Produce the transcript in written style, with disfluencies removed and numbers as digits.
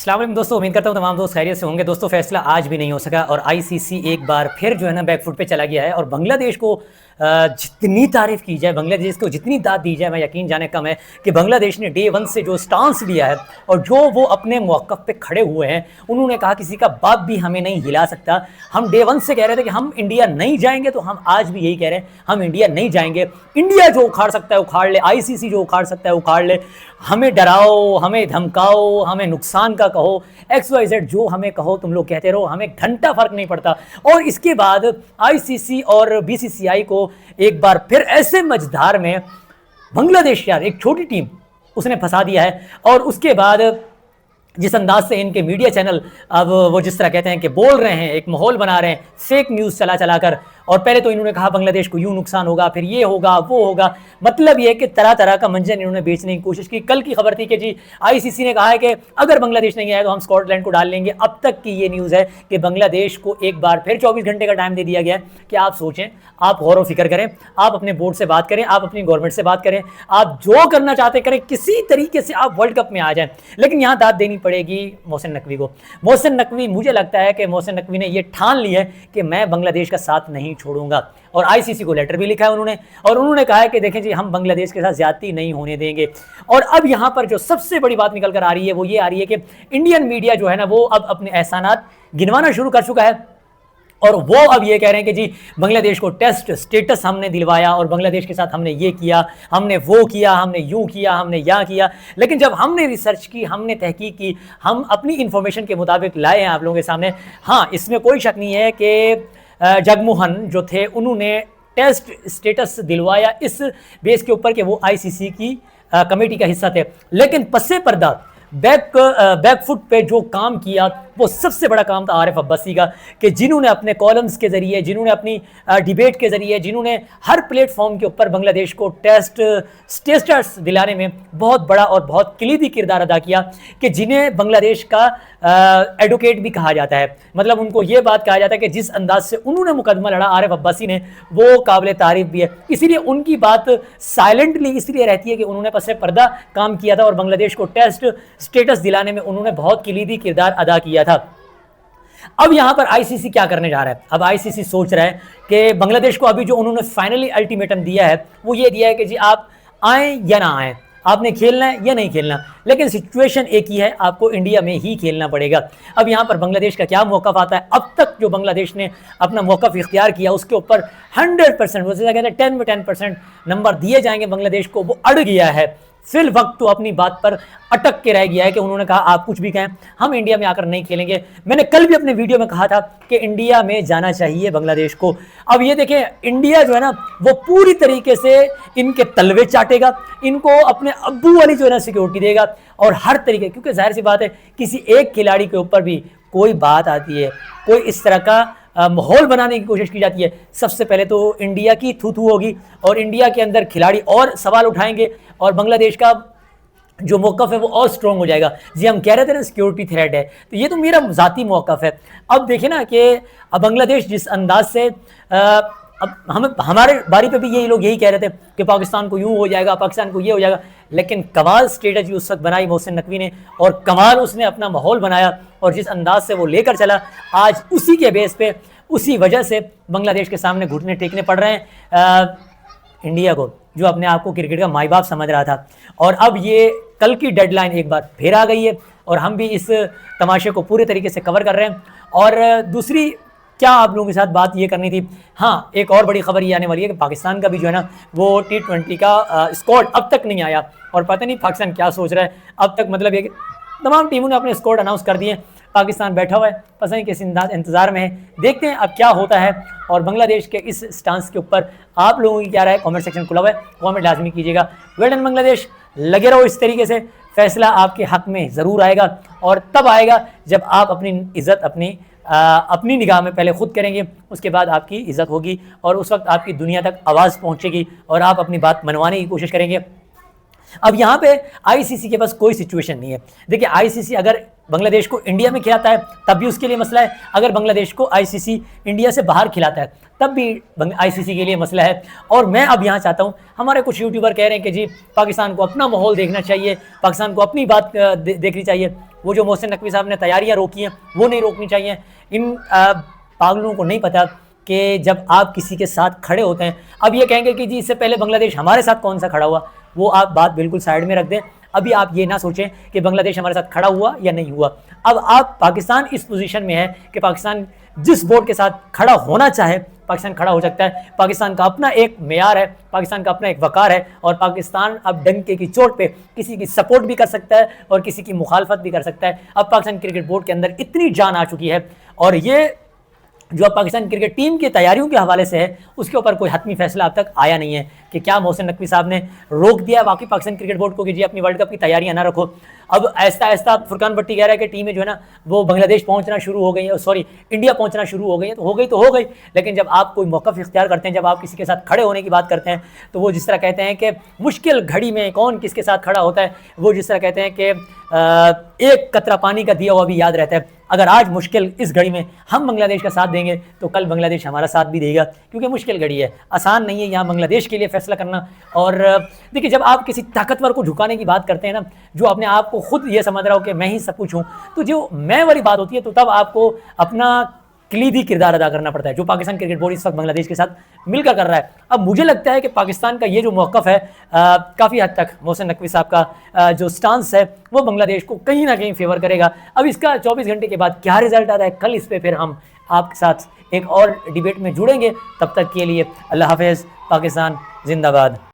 अस्सलाम वालेकुम दोस्तों, उम्मीद करता हूँ तमाम दोस्त खैरियत से होंगे। दोस्तों फैसला आज भी नहीं हो सका और आईसीसी एक बार फिर जो है ना बैकफुट पे चला गया है और बांग्लादेश को जितनी तारीफ़ की जाए, बांग्लादेश को जितनी दाद दी जाए, मैं यकीन जाने कम है कि बांग्लादेश ने डे वन से जो स्टांस लिया है और जो वो अपने मौक़िफ़ पे खड़े हुए हैं। उन्होंने कहा किसी का बाप भी हमें नहीं हिला सकता। हम डे वन से कह रहे थे कि हम इंडिया नहीं जाएंगे, तो हम आज भी यही कह रहे हैं, हम इंडिया नहीं जाएंगे। इंडिया जो उखाड़ सकता है उखाड़ ले, आईसीसी जो उखाड़ सकता है उखाड़ ले। हमें डराओ, हमें धमकाओ, हमें नुकसान का कहो, XYZ जो हमें कहो तुम लोग कहते रहो, हमें घंटा फर्क नहीं पड़ता। और इसके बाद आईसीसी और बीसीसीआई को एक बार फिर ऐसे मझधार में बांग्लादेश, यार एक छोटी टीम, उसने फंसा दिया है। और उसके बाद जिस अंदाज से इनके मीडिया चैनल अब वो जिस तरह कहते हैं कि बोल रहे हैं, एक माहौल बना रहे हैं फेक न्यूज़ चला चला कर। और पहले तो इन्होंने कहा बांग्लादेश को यूं नुकसान होगा, फिर ये होगा वो होगा, मतलब ये कि तरह तरह का मंजन इन्होंने बेचने की कोशिश की। कल की खबर थी कि जी आईसीसी ने कहा है कि अगर बांग्लादेश नहीं आया तो हम स्कॉटलैंड को डाल लेंगे। अब तक की ये न्यूज़ है कि बांग्लादेश को एक बार फिर 24 घंटे का टाइम दे दिया गया है कि आप सोचें, आप गौर व फिक्र करें, आप अपने बोर्ड से बात करें, आप अपनी गवर्नमेंट से बात करें, आप जो करना चाहते करें, किसी तरीके से आप वर्ल्ड कप में आ जाएं। लेकिन यहाँ दाद देनी पड़ेगी मोहसिन नकवी को। मोहसिन नकवी, मुझे लगता है कि मोहसिन नकवी ने यह ठान ली है कि मैं बांग्लादेश का साथ नहीं छोड़ूंगा। और आईसीसी को लेटर भी लिखा है उन्होंने, और उन्होंने कहा है कि देखें जी हम बांग्लादेश के साथ ज्यादती नहीं होने देंगे। और अब यहाँ पर जो सबसे बड़ी बात निकल कर आ रही है वो ये आ रही है कि इंडियन मीडिया जो है ना वो अब अपने एहसानात गिनवाना शुरू कर चुका है। और वो अब ये कह रहे हैं कि जी बांग्लादेश को टेस्ट स्टेटस हमने दिलवाया और बांग्लादेश के साथ हमने ये किया, हमने वो किया, हमने यूं किया, हमने यहाँ किया। लेकिन जब हमने रिसर्च की, हमने तहकीक की, हम अपनी इंफॉर्मेशन के मुताबिक लाए हैं आप लोगों के सामने। हाँ, इसमें कोई शक नहीं है कि जगमोहन जो थे उन्होंने टेस्ट स्टेटस दिलवाया इस बेस के ऊपर कि वो आईसीसी की कमेटी का हिस्सा थे। लेकिन पस्से पर्दा बैकफुट पे जो काम किया वो सबसे बड़ा काम था आरिफ अब्बासी का, कि जिन्होंने अपने कॉलम्स के ज़रिए, जिन्होंने अपनी डिबेट के ज़रिए, जिन्होंने हर प्लेटफॉर्म के ऊपर बांग्लादेश को टेस्ट स्टेटस दिलाने में बहुत बड़ा और बहुत कलीदी किरदार अदा किया, कि जिन्हें बांग्लादेश का एडवोकेट भी कहा जाता है। मतलब उनको ये बात कहा जाता है कि जिस अंदाज से उन्होंने मुकदमा लड़ा आरिफ अब्बासी ने, वो काबिल तारीफ भी है। इसीलिए उनकी बात साइलेंटली इसलिए रहती है कि उन्होंने पसे पर्दा काम किया था और बांग्लादेश को टेस्ट स्टेटस दिलाने में उन्होंने बहुत कलीदी किरदार अदा किया था। अब यहां पर आईसीसी क्या करने जा रहा है? अब आईसीसी सोच रहा है कि बांग्लादेश को अभी जो उन्होंने फाइनली अल्टीमेटम दिया है वो ये दिया है कि जी आप आए या ना आए, आपने खेलना है या नहीं खेलना, लेकिन सिचुएशन एक ही है, आपको इंडिया में ही खेलना पड़ेगा। अब यहाँ पर बांग्लादेश का क्या मौक़िफ़ आता है? अब तक जो बांग्लादेश ने अपना मौक़िफ़ इख्तियार किया उसके ऊपर 100%, वो कहते हैं 10 में 10% नंबर दिए जाएंगे बांग्लादेश को। वो अड़ गया है, फिल वक्त तो अपनी बात पर अटक के रह गया है कि उन्होंने कहा आप कुछ भी कहें, हम इंडिया में आकर नहीं खेलेंगे। मैंने कल भी अपने वीडियो में कहा था कि इंडिया में जाना चाहिए बांग्लादेश को। अब ये देखें, इंडिया जो है ना वो पूरी तरीके से इनके तलवे चाटेगा, इनको अपने अब्बू वाली जो है ना सिक्योरिटी देगा और हर तरीके, क्योंकि जाहिर सी बात है किसी एक खिलाड़ी के ऊपर भी कोई बात आती है, कोई इस तरह का माहौल बनाने की कोशिश की जाती है, सबसे पहले तो इंडिया की थू थू होगी और इंडिया के अंदर खिलाड़ी और सवाल उठाएंगे और बांग्लादेश का जो मौक़िफ़ है वो और स्ट्रॉन्ग हो जाएगा। जी हम कह रहे थे ना सिक्योरिटी थ्रेट है, तो ये तो मेरा ज़ाती मौक़िफ़ है। अब देखिए ना कि अब बांग्लादेश जिस अंदाज से अब हमारे बारी पे भी यही लोग यही कह रहे थे कि पाकिस्तान को यूं हो जाएगा, पाकिस्तान को ये हो जाएगा, लेकिन कमाल स्ट्रेटजी उस वक्त बनाई मोहसिन नकवी ने और कमाल उसने अपना माहौल बनाया और जिस अंदाज से वो लेकर चला, आज उसी के बेस पे, उसी वजह से बांग्लादेश के सामने घुटने टेकने पड़ रहे हैं इंडिया को, जो अपने आप को क्रिकेट का माई बाप समझ रहा था। और अब ये कल की डेडलाइन एक बार फिर आ गई है और हम भी इस तमाशे को पूरे तरीके से कवर कर रहे हैं। और दूसरी क्या आप लोगों के साथ बात ये करनी थी, हाँ एक और बड़ी खबर ये आने वाली है कि पाकिस्तान का भी जो है ना वो T20 का स्क्वाड अब तक नहीं आया और पता नहीं पाकिस्तान क्या सोच रहा है। अब तक मतलब ये कि तमाम टीमों ने अपने स्क्वाड अनाउंस कर दिए, पाकिस्तान बैठा हुआ है, पता नहीं किस इंतज़ार में है। देखते हैं अब क्या होता है और बांग्लादेश के इस स्टांस के ऊपर आप लोगों की क्या राय है? कमेंट सेक्शन खुला हुआ है, कमेंट लाजमी कीजिएगा। वेल डन बांग्लादेश, लगे रहो इस तरीके से, फैसला आपके हक में ज़रूर आएगा और तब आएगा जब आप अपनी इज़्ज़त अपनी निगाह में पहले खुद करेंगे, उसके बाद आपकी इज़्ज़त होगी और उस वक्त आपकी दुनिया तक आवाज़ पहुँचेगी और आप अपनी बात मनवाने की कोशिश करेंगे। अब यहाँ पे आईसीसी के पास कोई सिचुएशन नहीं है। देखिए आईसीसी अगर बांग्लादेश को इंडिया में खिलाता है तब भी उसके लिए मसला है, अगर बांग्लादेश को आईसीसी इंडिया से बाहर खिलाता है तब भी आईसीसी के लिए मसला है। और मैं अब यहाँ चाहता हूँ, हमारे कुछ यूट्यूबर कह रहे हैं कि जी पाकिस्तान को अपना माहौल देखना चाहिए, पाकिस्तान को अपनी बात देखनी चाहिए, वो जो मोहसिन नकवी साहब ने तैयारियाँ रोकी हैं वो नहीं रोकनी चाहिए। इन पागलों को नहीं पता कि जब आप किसी के साथ खड़े होते हैं, अब ये कहेंगे कि जी इससे पहले बांग्लादेश हमारे साथ कौन सा खड़ा हुआ, वो आप बात बिल्कुल साइड में रख दें। अभी आप ये ना सोचें कि बांग्लादेश हमारे साथ खड़ा हुआ या नहीं हुआ। अब आप पाकिस्तान इस पोजीशन में है कि पाकिस्तान जिस बोर्ड के साथ खड़ा होना चाहे पाकिस्तान खड़ा हो सकता है। पाकिस्तान का अपना एक मेयार है, पाकिस्तान का अपना एक वकार है, और पाकिस्तान अब डंके की चोट पे किसी की सपोर्ट भी कर सकता है और किसी की मुखालफत भी कर सकता है। अब पाकिस्तान क्रिकेट बोर्ड के अंदर इतनी जान आ चुकी है, और ये जो अब पाकिस्तान क्रिकेट टीम की तैयारियों के हवाले से है उसके ऊपर कोई हतमी फैसला अब तक आया नहीं है कि क्या मोहसिन नकवी साहब ने रोक दिया वाकई पाकिस्तान क्रिकेट बोर्ड को कि जी अपनी वर्ल्ड कप की तैयारियां ना रखो। अब ऐसा ऐसा फुरकान भट्टी कह रहा है कि टीमें जो है ना वो बांग्लादेश पहुंचना शुरू हो गई है, सॉरी इंडिया पहुंचना शुरू हो गई है, तो हो गई। लेकिन जब आप कोई मौक़िफ़ इख्तियार करते हैं, जब आप किसी के साथ खड़े होने की बात करते हैं, तो वो जिस तरह कहते हैं कि मुश्किल घड़ी में कौन किसके साथ खड़ा होता है, वो जिस तरह कहते हैं कि एक कतरा पानी का दिया हुआ भी याद रहता है। अगर आज मुश्किल इस घड़ी में हम बांग्लादेश का साथ देंगे तो कल बांग्लादेश हमारा साथ भी देगा, क्योंकि मुश्किल घड़ी है, आसान नहीं है यहाँ बांग्लादेश के लिए फैसला करना। और देखिए जब आप किसी ताकतवर को झुकाने की बात करते हैं ना, जो अपने आप को खुद ये समझ रहा हो कि मैं ही सब कुछ हूँ, तो जो मैं वाली बात होती है, तो तब आपको अपना कलीदी किरदार अदा करना पड़ता है, जो पाकिस्तान क्रिकेट बोर्ड इस वक्त बांग्लादेश के साथ मिलकर कर रहा है। अब मुझे लगता है कि पाकिस्तान का ये जो मौक़िफ़ है काफ़ी हद तक मोहसिन नकवी साहब का जो स्टांस है वो बांग्लादेश को कहीं ना कहीं फेवर करेगा। अब इसका 24 घंटे के बाद क्या रिजल्ट आता है, कल इस पर फिर हम आपके साथ एक और डिबेट में जुड़ेंगे। तब तक के लिए अल्लाह हाफ़िज़, पाकिस्तान जिंदाबाद।